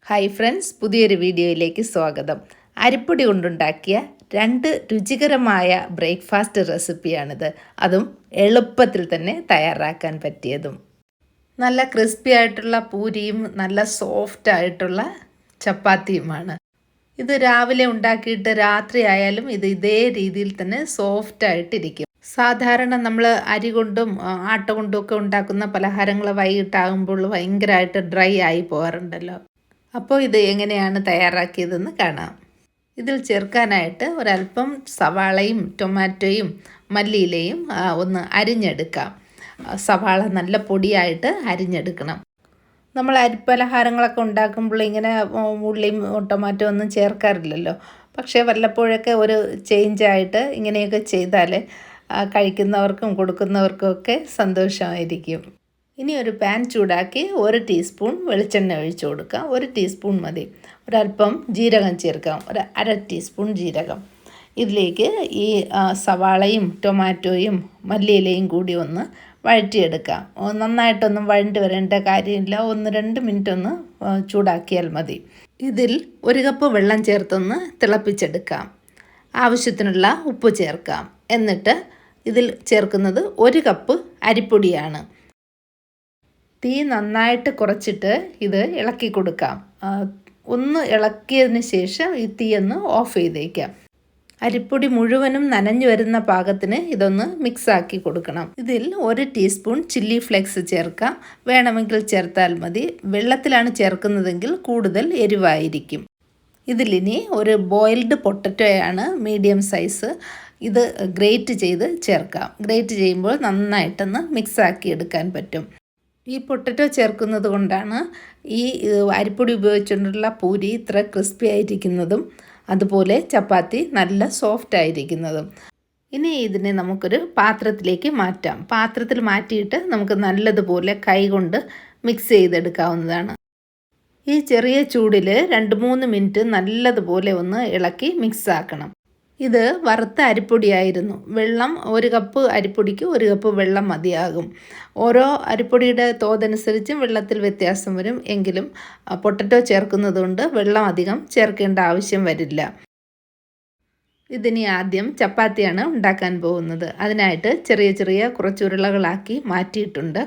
Hi friends, പുതിയൊരു വീഡിയോയിലേക്ക് സ്വാഗതം. അരിപ്പൊടി കൊണ്ടുണ്ടാക്കിയ 2 രുചികരമായ ബ്രേക്ക്ഫാസ്റ്റ് റെസിപ്പിയാണിത്. അതും എളുപ്പത്തിൽ തന്നെ തയ്യാറാക്കാൻ പറ്റിയതും. നല്ല ക്രിസ്പി ആയിട്ടുള്ള പൂരിയും നല്ല സോഫ്റ്റ് ആയിട്ടുള്ള ചപ്പാത്തിയുമാണ്. ഇത് രാവിലെ ഉണ്ടാക്കിയിട്ട് രാത്രി ആയാലും ഇതേ രീതിയിൽ തന്നെ സോഫ്റ്റ് ആയിട്ടിരിക്കും. സാധാരണ നമ്മൾ അരി കൊണ്ടും ആട്ട കൊണ്ടും ഒക്കെ ഉണ്ടാക്കുന്ന പലഹാരങ്ങൾ വൈകിട്ടാകുമ്പോൾ ഭയങ്കരമായിട്ട് ഡ്രൈ ആയി പോകാറുണ്ടല്ലോ. അപ്പോൾ ഇത് എങ്ങനെയാണ് തയ്യാറാക്കിയതെന്ന് കാണാം. ഇതിൽ ചേർക്കാനായിട്ട് ഒരല്പം സവാളയും ടൊമാറ്റോയും മല്ലിയിലയും ഒന്ന് അരിഞ്ഞെടുക്കാം. സവാള നല്ല പൊടിയായിട്ട് അരിഞ്ഞെടുക്കണം. നമ്മൾ അരിപ്പലഹാരങ്ങളൊക്കെ ഉണ്ടാക്കുമ്പോൾ ഇങ്ങനെ ഉള്ളിയും ടൊമാറ്റോ ഒന്നും ചേർക്കാറില്ലല്ലോ. പക്ഷേ വല്ലപ്പോഴൊക്കെ ഒരു ചേഞ്ചായിട്ട് ഇങ്ങനെയൊക്കെ ചെയ്താൽ കഴിക്കുന്നവർക്കും കൊടുക്കുന്നവർക്കും ഒക്കെ സന്തോഷമായിരിക്കും. ഇനി ഒരു പാൻ ചൂടാക്കി 1 ടീസ്പൂൺ വെളിച്ചെണ്ണ ഒഴിച്ചു കൊടുക്കാം. 1 ടീസ്പൂൺ മതി. ഒരല്പം ജീരകം ചേർക്കാം, ഒരു 1/2 ടീസ്പൂൺ ജീരകം. ഇതിലേക്ക് ഈ സവാളയും ടൊമാറ്റോയും മല്ലിയിലയും കൂടി ഒന്ന് വഴറ്റിയെടുക്കാം. നന്നായിട്ടൊന്നും വഴണ്ടി വരേണ്ട കാര്യമില്ല, 1-2 മിനിറ്റ് ഒന്ന് ചൂടാക്കിയാൽ മതി. ഇതിൽ 1 കപ്പ് വെള്ളം ചേർത്തൊന്ന് തിളപ്പിച്ചെടുക്കാം. ആവശ്യത്തിനുള്ള ഉപ്പ് ചേർക്കാം. എന്നിട്ട് ഇതിൽ ചേർക്കുന്നത് 1 കപ്പ് അരിപ്പൊടിയാണ്. തീ നന്നായിട്ട് കുറച്ചിട്ട് ഇത് ഇളക്കി കൊടുക്കാം. ഒന്ന് ഇളക്കിയതിന് ശേഷം ഈ തീ ഒന്ന് ഓഫ് ചെയ്തേക്കാം. അരിപ്പൊടി മുഴുവനും നനഞ്ഞു വരുന്ന പാകത്തിന് ഇതൊന്ന് മിക്സാക്കി കൊടുക്കണം. ഇതിൽ 1 ടീസ്പൂൺ ചില്ലി ഫ്ലേക്സ് ചേർക്കാം. വേണമെങ്കിൽ ചേർത്താൽ മതി. വെള്ളത്തിലാണ് ചേർക്കുന്നതെങ്കിൽ കൂടുതൽ എരിവായിരിക്കും. ഇതിലിനി ഒരു ബോയിൽഡ് പൊട്ടറ്റോയാണ്, മീഡിയം സൈസ്. ഇത് ഗ്രേറ്റ് ചെയ്ത് ചേർക്കാം. ഗ്രേറ്റ് ചെയ്യുമ്പോൾ നന്നായിട്ടൊന്ന് മിക്സാക്കി എടുക്കാൻ പറ്റും. ഈ പൊട്ടറ്റോ ചേർക്കുന്നത് കൊണ്ടാണ് ഈ അരിപ്പൊടി ഉപയോഗിച്ചുകൊണ്ടുള്ള പൂരി ഇത്ര ക്രിസ്പി ആയിരിക്കുന്നതും അതുപോലെ ചപ്പാത്തി നല്ല സോഫ്റ്റ് ആയിരിക്കുന്നതും. ഇനി ഇതിനെ നമുക്കൊരു പാത്രത്തിലേക്ക് മാറ്റാം. പാത്രത്തിൽ മാറ്റിയിട്ട് നമുക്ക് നല്ലതുപോലെ കൈകൊണ്ട് മിക്സ് ചെയ്തെടുക്കാവുന്നതാണ്. ഈ ചെറിയ ചൂടിൽ 2-3 മിനിറ്റ് നല്ലതുപോലെ ഒന്ന് ഇളക്കി മിക്സ് ആക്കണം. ഇത് വറുത്ത അരിപ്പൊടിയായിരുന്നു. വെള്ളം 1 കപ്പ് അരിപ്പൊടിക്ക് 1 കപ്പ് വെള്ളം മതിയാകും. ഓരോ അരിപ്പൊടിയുടെ തോതനുസരിച്ച് വെള്ളത്തിൽ വ്യത്യാസം വരും. എങ്കിലും പൊട്ടറ്റോ ചേർക്കുന്നത് കൊണ്ട് വെള്ളം അധികം ചേർക്കേണ്ട ആവശ്യം വരില്ല. ഇതിനി ആദ്യം ചപ്പാത്തിയാണ് ഉണ്ടാക്കാൻ പോകുന്നത്. അതിനായിട്ട് ചെറിയ ചെറിയ കുറച്ച് ഉരുളകളാക്കി മാറ്റിയിട്ടുണ്ട്.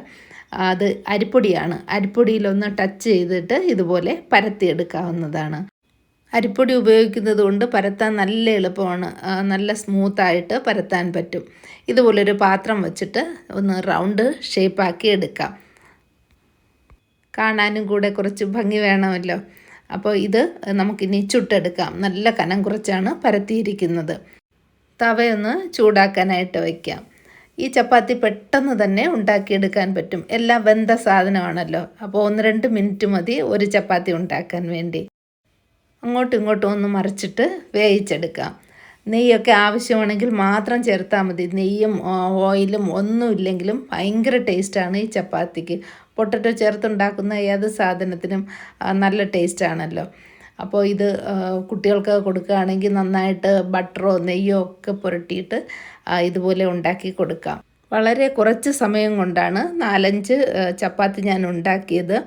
അത് അരിപ്പൊടിയാണ്. അരിപ്പൊടിയിലൊന്ന് ടച്ച് ചെയ്തിട്ട് ഇതുപോലെ പരത്തിയെടുക്കാവുന്നതാണ്. അരിപ്പൊടി ഉപയോഗിക്കുന്നത് കൊണ്ട് പരത്താൻ നല്ല എളുപ്പമാണ്. നല്ല സ്മൂത്തായിട്ട് പരത്താൻ പറ്റും. ഇതുപോലൊരു പാത്രം വച്ചിട്ട് ഒന്ന് റൗണ്ട് ഷേപ്പാക്കി എടുക്കാം. കാണാനും കൂടെ കുറച്ച് ഭംഗി വേണമല്ലോ. അപ്പോൾ ഇത് നമുക്കിനി ചുട്ടെടുക്കാം. നല്ല കനം കുറച്ചാണ് പരത്തിയിരിക്കുന്നത്. തവയൊന്ന് ചൂടാക്കാനായിട്ട് വയ്ക്കാം. ഈ ചപ്പാത്തി പെട്ടെന്ന് തന്നെ ഉണ്ടാക്കിയെടുക്കാൻ പറ്റും. എല്ലാം വെന്ത സാധനമാണല്ലോ. അപ്പോൾ 1-2 മിനിറ്റ് മതി ഒരു ചപ്പാത്തി ഉണ്ടാക്കാൻ വേണ്ടി. അങ്ങോട്ടും ഇങ്ങോട്ടും ഒന്ന് മറിച്ചിട്ട് വേവിച്ചെടുക്കാം. നെയ്യൊക്കെ ആവശ്യമാണെങ്കിൽ മാത്രം ചേർത്താൽ മതി. നെയ്യും ഓയിലും ഒന്നുമില്ലെങ്കിലും ഭയങ്കര ടേസ്റ്റാണ് ഈ ചപ്പാത്തിക്ക്. പൊട്ടറ്റോ ചേർത്തുണ്ടാക്കുന്ന ഏത് സാധനത്തിനും നല്ല ടേസ്റ്റാണല്ലോ. അപ്പോൾ ഇത് കുട്ടികൾക്ക് കൊടുക്കുകയാണെങ്കിൽ നന്നായിട്ട് ബട്ടറോ നെയ്യോ ഒക്കെ പുരട്ടിയിട്ട് ഇതുപോലെ ഉണ്ടാക്കി കൊടുക്കാം. വളരെ കുറച്ച് സമയം കൊണ്ടാണ് 4-5 ചപ്പാത്തി ഞാൻ ഉണ്ടാക്കിയത്.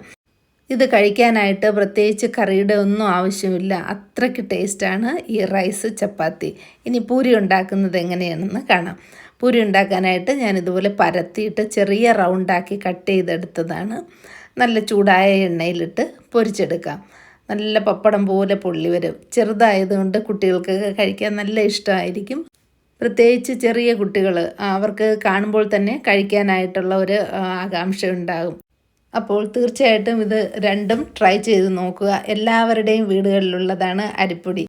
ഇത് കഴിക്കാനായിട്ട് പ്രത്യേകിച്ച് കറിയുടെ ഒന്നും ആവശ്യമില്ല. അത്രയ്ക്ക് ടേസ്റ്റാണ് ഈ റൈസ് ചപ്പാത്തി. ഇനി പൂരി ഉണ്ടാക്കുന്നത് എങ്ങനെയാണെന്ന് കാണാം. പൂരി ഉണ്ടാക്കാനായിട്ട് ഞാൻ ഇതുപോലെ പരത്തിയിട്ട് ചെറിയ റൗണ്ടാക്കി കട്ട് ചെയ്തെടുത്തതാണ്. നല്ല ചൂടായ എണ്ണയിലിട്ട് പൊരിച്ചെടുക്കാം. നല്ല പപ്പടം പോലെ പൊള്ളി വരും. ചെറുതായതുകൊണ്ട് കുട്ടികൾക്കൊക്കെ കഴിക്കാൻ നല്ല ഇഷ്ടമായിരിക്കും. പ്രത്യേകിച്ച് ചെറിയ കുട്ടികൾ, അവർക്ക് കാണുമ്പോൾ തന്നെ കഴിക്കാനായിട്ടുള്ള ഒരു ആകാംക്ഷ ഉണ്ടാകും. അപ്പോൾ തീർച്ചയായിട്ടും ഇത് രണ്ടും ട്രൈ ചെയ്ത് നോക്കുക. എല്ലാവരുടെയും വീടുകളിലുള്ളതാണ് അരിപ്പൊടി.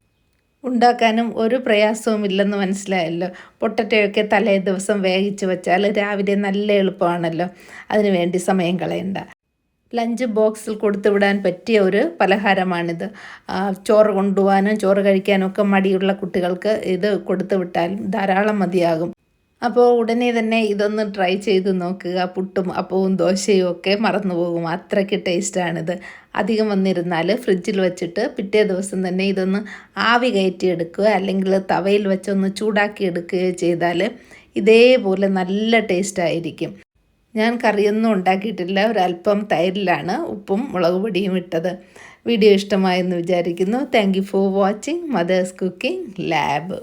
ഉണ്ടാക്കാനും ഒരു പ്രയാസവും ഇല്ലെന്ന് മനസ്സിലായല്ലോ. പൊട്ടറ്റോയൊക്കെ തലേ ദിവസം വേവിച്ച് വെച്ചാൽ രാവിലെ നല്ല എളുപ്പമാണല്ലോ. അതിനു വേണ്ടി സമയം കളയണ്ട. ലഞ്ച് ബോക്സിൽ കൊടുത്തു വിടാൻ പറ്റിയ ഒരു പലഹാരമാണിത്. ചോറ് കൊണ്ടുപോകാനും ചോറ് കഴിക്കാനും ഒക്കെ മടിയുള്ള കുട്ടികൾക്ക് ഇത് കൊടുത്തു വിട്ടാലും ധാരാളം മതിയാകും. അപ്പോൾ ഉടനെ തന്നെ ഇതൊന്ന് ട്രൈ ചെയ്ത് നോക്കുക. പുട്ടും അപ്പവും ദോശയും ഒക്കെ മറന്നു പോകും. അത്രയ്ക്ക് ടേസ്റ്റാണിത്. അധികം വന്നിരുന്നാൽ ഫ്രിഡ്ജിൽ വെച്ചിട്ട് പിറ്റേ ദിവസം തന്നെ ഇതൊന്ന് ആവി കയറ്റിയെടുക്കുക, അല്ലെങ്കിൽ തവയിൽ വെച്ചൊന്ന് ചൂടാക്കി എടുക്കുകയോ ചെയ്താൽ ഇതേപോലെ നല്ല ടേസ്റ്റായിരിക്കും. ഞാൻ കറിയൊന്നും ഉണ്ടാക്കിയിട്ടില്ല. ഒരല്പം തൈരിലാണ് ഉപ്പും മുളക് പൊടിയും ഇട്ടത്. വീഡിയോ ഇഷ്ടമായെന്ന് വിചാരിക്കുന്നു. Thank you for watching Mother's Cooking lab.